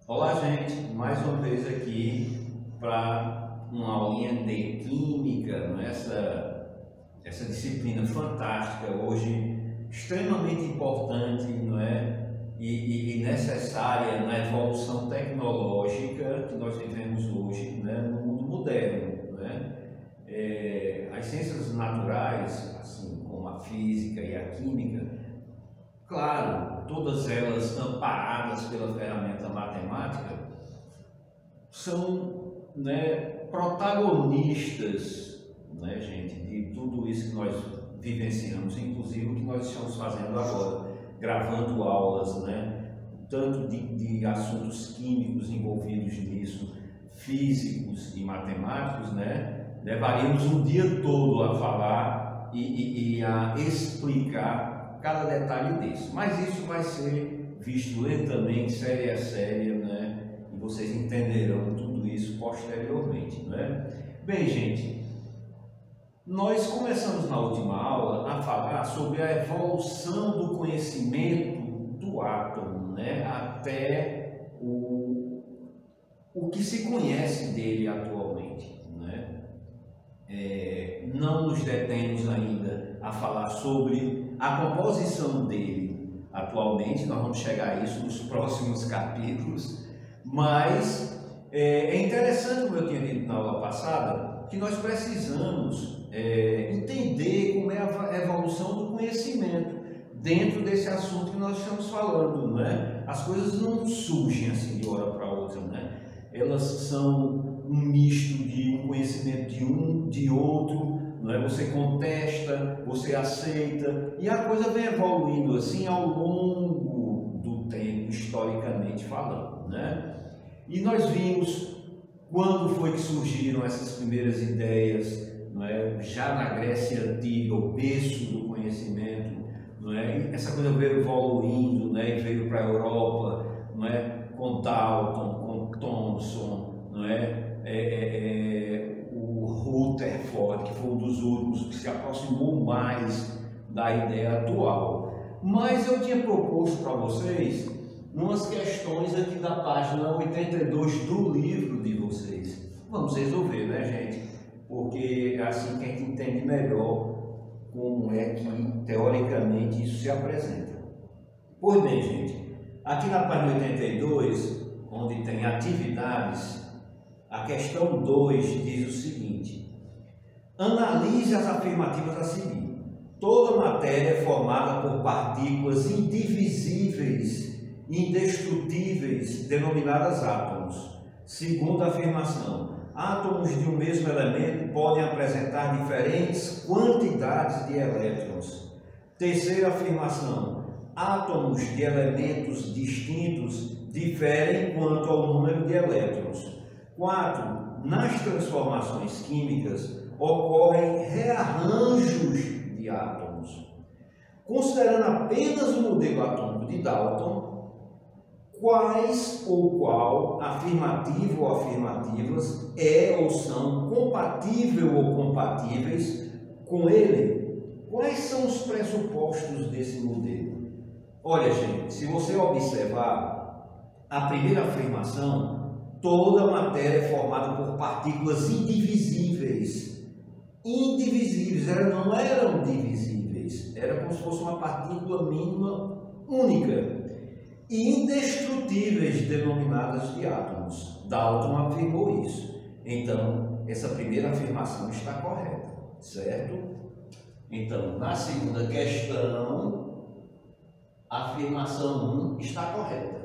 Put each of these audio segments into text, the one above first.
Olá, gente, mais uma vez aqui para uma aulinha de Química, essa disciplina fantástica, hoje extremamente importante, não é? E necessária na evolução tecnológica que nós vivemos hoje, né? No mundo moderno, né? As ciências naturais, assim como a física e a química, claro, todas elas amparadas pela ferramenta matemática, são, né, protagonistas, né, gente, de tudo isso que nós vivenciamos, inclusive o que nós estamos fazendo agora, gravando aulas, né, tanto de assuntos químicos envolvidos nisso, físicos e matemáticos, né, levaríamos um dia todo a falar e a explicar cada detalhe desse, mas isso vai ser visto lentamente, série a série, né? E vocês entenderão tudo isso posteriormente, né? Bem, gente, nós começamos na última aula a falar sobre a evolução do conhecimento do átomo, né? Até o que se conhece dele atualmente, né? Não nos detemos ainda a falar sobre a composição dele atualmente, nós vamos chegar a isso nos próximos capítulos, mas é interessante, como eu tinha dito na aula passada, que nós precisamos entender como é a evolução do conhecimento dentro desse assunto que nós estamos falando, né? As coisas não surgem assim de hora para outra, né? Elas são um misto de um conhecimento de outro, não é? Você contesta, você aceita, e a coisa vem evoluindo assim ao longo do tempo, historicamente falando, né? E nós vimos quando foi que surgiram essas primeiras ideias, não é? Já na Grécia Antiga, o berço do conhecimento, não é? E essa coisa veio evoluindo, né? E veio para a Europa, não é? Com Dalton, com Thomson, não é? O Rutherford, que foi um dos últimos que se aproximou mais da ideia atual. Mas eu tinha proposto para vocês umas questões aqui da página 82 do livro de vocês. Vamos resolver, né, gente? Porque é assim que a gente entende melhor como é que, teoricamente, isso se apresenta. Pois bem, gente, aqui na página 82, onde tem atividades, a questão 2 diz o seguinte: analise as afirmativas a seguir. Toda matéria é formada por partículas indivisíveis, indestrutíveis, denominadas átomos. Segunda afirmação: átomos de um mesmo elemento podem apresentar diferentes quantidades de elétrons. Terceira afirmação: átomos de elementos distintos diferem quanto ao número de elétrons. 4. Nas transformações químicas ocorrem rearranjos de átomos. Considerando apenas o modelo atômico de Dalton, quais ou qual afirmativo ou afirmativas ou são compatível ou compatíveis com ele? Quais são os pressupostos desse modelo? Olha, gente, se você observar a primeira afirmação, toda matéria é formada por partículas indivisíveis. Indivisíveis, elas não eram divisíveis, era como se fosse uma partícula mínima única. E indestrutíveis, denominadas de átomos. Dalton afirmou isso. Então, essa primeira afirmação está correta, certo? Então, na segunda questão, a afirmação 1 está correta.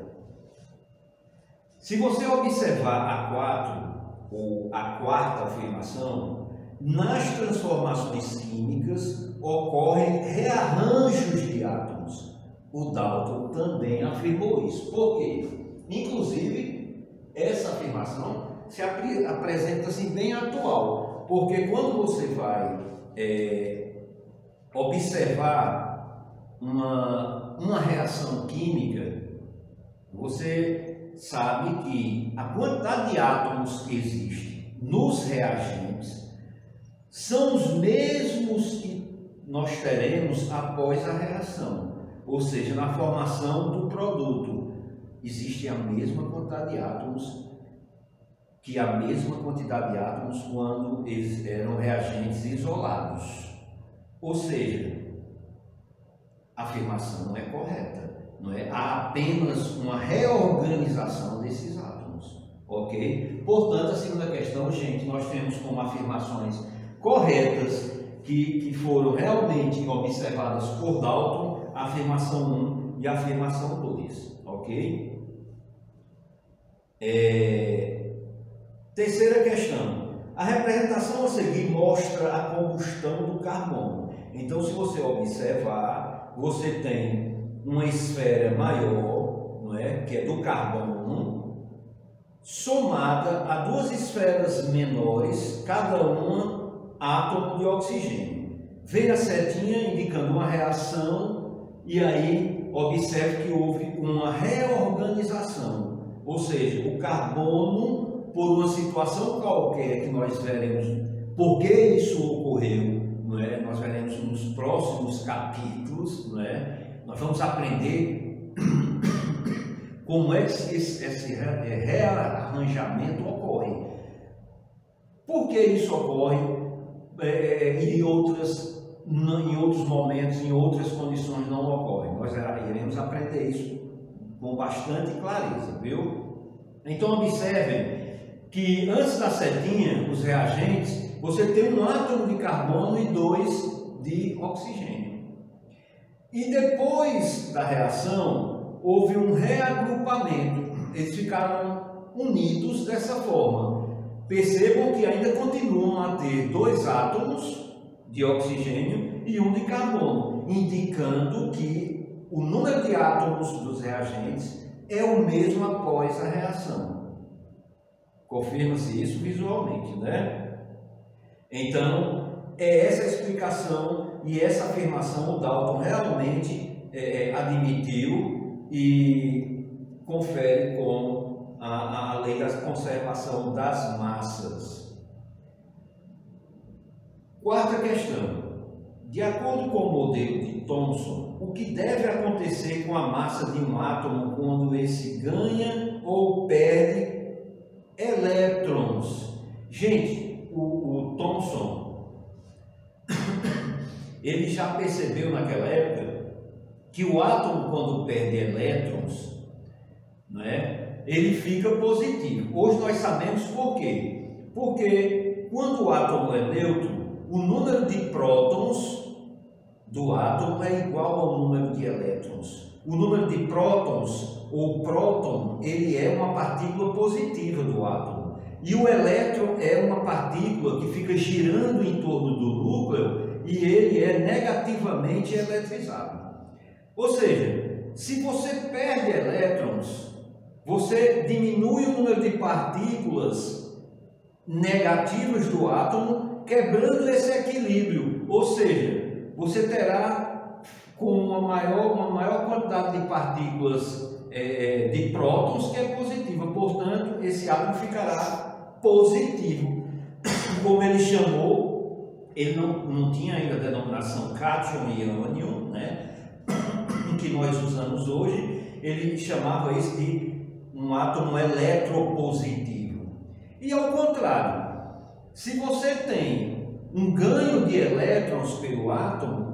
Se você observar a 4, ou a quarta afirmação, nas transformações químicas ocorrem rearranjos de átomos. O Dalton também afirmou isso. Por quê? Inclusive, essa afirmação se apresenta assim bem atual, porque quando você vai observar uma reação química, você sabe que a quantidade de átomos que existe nos reagentes são os mesmos que nós teremos após a reação, ou seja, na formação do produto. existe a mesma quantidade de átomos, quando eles eram reagentes isolados. Ou seja, a afirmação não é correta, não é? Há apenas uma reorganização desses átomos, ok? Portanto, a segunda questão, gente, nós temos como afirmações corretas que foram realmente observadas por Dalton, a afirmação 1 e a afirmação 2, ok? Terceira questão, a representação a seguir mostra a combustão do carbono. Então, se você observar, você tem uma esfera maior, não é? Que é do carbono, somada a duas esferas menores, cada uma átomo de oxigênio. Vem a setinha indicando uma reação e aí observe que houve uma reorganização, ou seja, o carbono, por uma situação qualquer que nós veremos por que isso ocorreu, não é? Nós veremos nos próximos capítulos, não é? Nós vamos aprender como é que esse rearranjamento ocorre. Por que isso ocorre em outros momentos, em outras condições não ocorre? Nós iremos aprender isso com bastante clareza, viu? Então observem que antes da setinha, os reagentes, você tem um átomo de carbono e 2 de oxigênio. E depois da reação, houve um reagrupamento. Eles ficaram unidos dessa forma. Percebam que ainda continuam a ter 2 átomos de oxigênio e 1 de carbono, indicando que o número de átomos dos reagentes é o mesmo após a reação. Confirma-se isso visualmente, né? Então, é essa a explicação e essa afirmação o Dalton realmente admitiu e confere com a lei da conservação das massas. Quarta questão. De acordo com o modelo de Thomson, o que deve acontecer com a massa de um átomo quando esse ganha ou perde elétrons? Gente, o Thomson ele já percebeu naquela época que o átomo, quando perde elétrons, não é? Ele fica positivo. Hoje nós sabemos por quê? Porque quando o átomo é neutro, o número de prótons do átomo é igual ao número de elétrons. O número de prótons, ou próton, ele é uma partícula positiva do átomo. E o elétron é uma partícula que fica girando em torno do núcleo e ele é negativamente eletrizado. Ou seja, se você perde elétrons, você diminui o número de partículas negativas do átomo, quebrando esse equilíbrio. Ou seja, você terá com uma maior quantidade de partículas de prótons que é positiva. Portanto, esse átomo ficará positivo. Como ele chamou, ele não tinha ainda a denominação cátion e ânion, né? Que nós usamos hoje, ele chamava isso de um átomo eletropositivo. E ao contrário, se você tem um ganho de elétrons pelo átomo,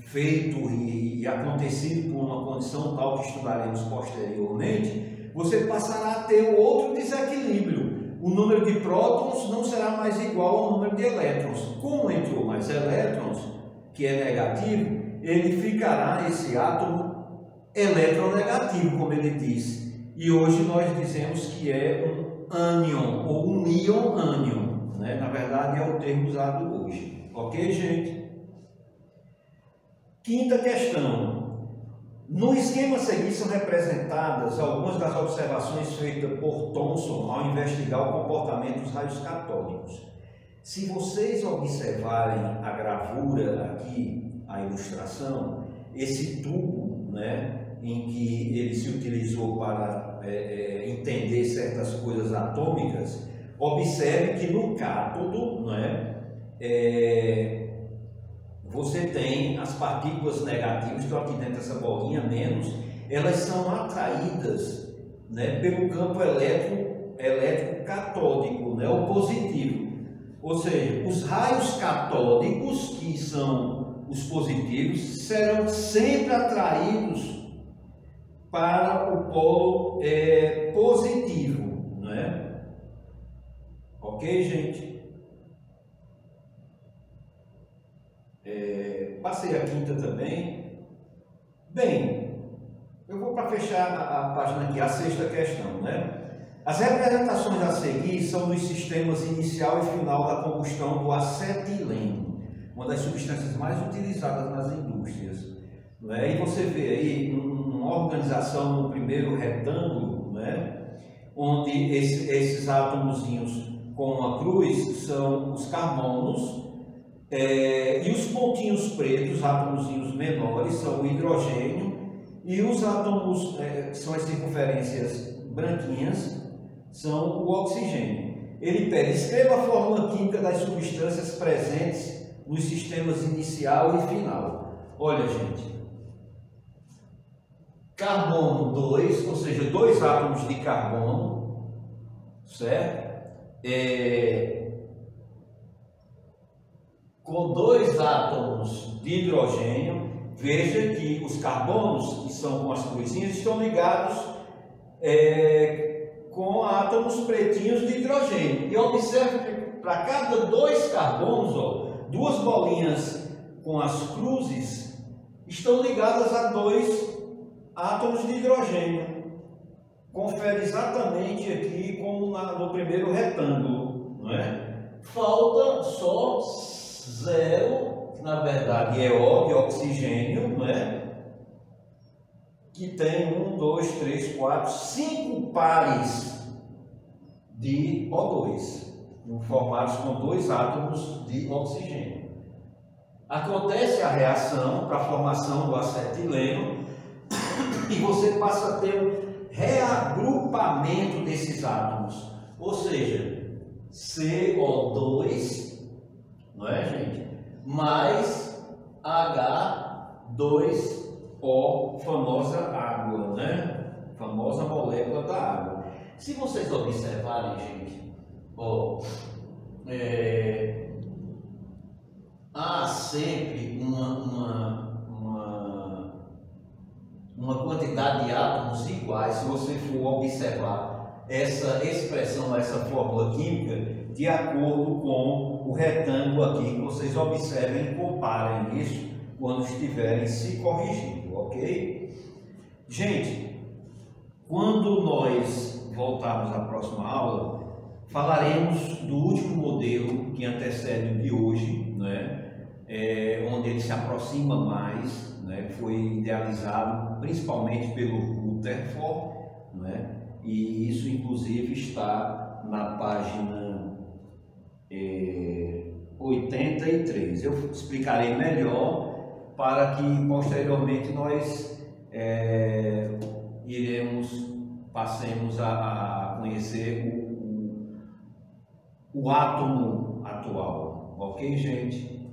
feito e acontecido por uma condição tal que estudaremos posteriormente, você passará a ter outro desequilíbrio. O número de prótons não será mais igual ao número de elétrons. Como entrou mais elétrons, que é negativo, ele ficará, esse átomo, eletronegativo, como ele diz. E hoje nós dizemos que é um ânion, ou um íon ânion, né? Na verdade é o termo usado hoje. Ok, gente? Quinta questão. No esquema a seguir são representadas algumas das observações feitas por Thomson ao investigar o comportamento dos raios catódicos. Se vocês observarem a gravura aqui, a ilustração, esse tubo, né, em que ele se utilizou para entender certas coisas atômicas, observe que no cátodo, né, você tem as partículas negativas, que estão aqui dentro dessa bolinha menos, elas são atraídas né, pelo campo elétrico catódico, né, o positivo. Ou seja, os raios catódicos, que são os positivos, serão sempre atraídos para o polo positivo, né? Ok, gente? Passei a quinta também. Bem, eu vou para fechar a página aqui, a sexta questão, né? As representações a seguir são dos sistemas inicial e final da combustão do acetileno, uma das substâncias mais utilizadas nas indústrias. Né? E você vê aí uma organização no primeiro retângulo, né? Onde esses átomozinhos com uma cruz são os carbonos, e os pontinhos pretos, átomozinhos menores, são o hidrogênio, e os átomos, que são as circunferências branquinhas, são o oxigênio. Ele pede, escreva a fórmula química das substâncias presentes nos sistemas inicial e final. Olha, gente, carbono 2, ou seja, 2 átomos de carbono, certo? Com 2 átomos de hidrogênio. Veja que os carbonos, que são com as cruzinhas, estão ligados com átomos pretinhos de hidrogênio. E observe que para cada 2 carbonos, ó, 2 bolinhas com as cruzes estão ligadas a 2 átomos de hidrogênio. Confere exatamente aqui como no primeiro retângulo, não é? Falta só 0, na verdade é O de oxigênio, não é? Que tem 1, 2, 3, 4, 5 pares de O2, formados com 2 átomos de oxigênio. Acontece a reação para a formação do acetileno e você passa a ter um reagrupamento desses átomos, ou seja, CO2, não é, gente? Mais H2O, famosa água, né? Famosa molécula da água. Se vocês observarem, gente, ó, há sempre uma quantidade de átomos iguais. Se você for observar essa expressão, essa fórmula química, de acordo com o retângulo aqui, que vocês observem e comparem isso quando estiverem se corrigindo, ok? Gente, quando nós voltarmos à próxima aula, falaremos do último modelo que antecede o de hoje, né? Onde ele se aproxima mais, né? Foi idealizado principalmente pelo Rutherford, né? E isso inclusive está na página 83. Eu explicarei melhor para que posteriormente nós passemos a conhecer o átomo atual, ok, gente?